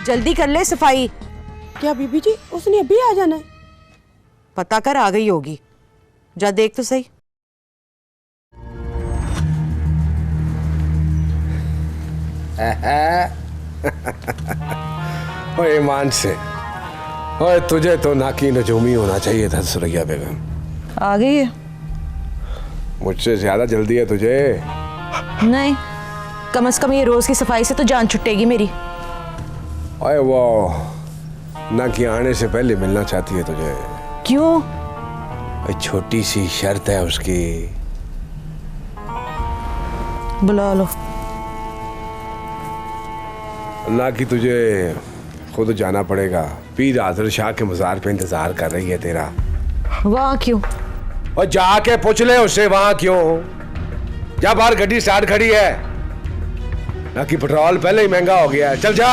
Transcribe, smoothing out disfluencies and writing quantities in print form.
जल्दी कर ले सफाई। क्या बीबी जी उसने अभी आ जाना है? पता कर आ गई होगी, जा देख तो सही। ओए ईमान से, ओए तुझे तो नाकी नजूमी होना चाहिए था सुरैया बेगम। आ गई है? मुझसे ज्यादा जल्दी है तुझे। नहीं, कम से कम ये रोज की सफाई से तो जान छुटेगी मेरी। ओए वो ना कि आने से पहले मिलना चाहती है तुझे। क्यों? ओए छोटी सी शर्त है उसकी। बुला लो। ना कि तुझे खुद जाना पड़ेगा। पीर आजर शाह के मजार पे इंतजार कर रही है तेरा। वहाँ क्यों? और जाके पूछ ले उससे वहां क्यों। जा, बाहर गड्डी स्टार्ट खड़ी है। ना कि पेट्रोल पहले ही महंगा हो गया है। चल जा।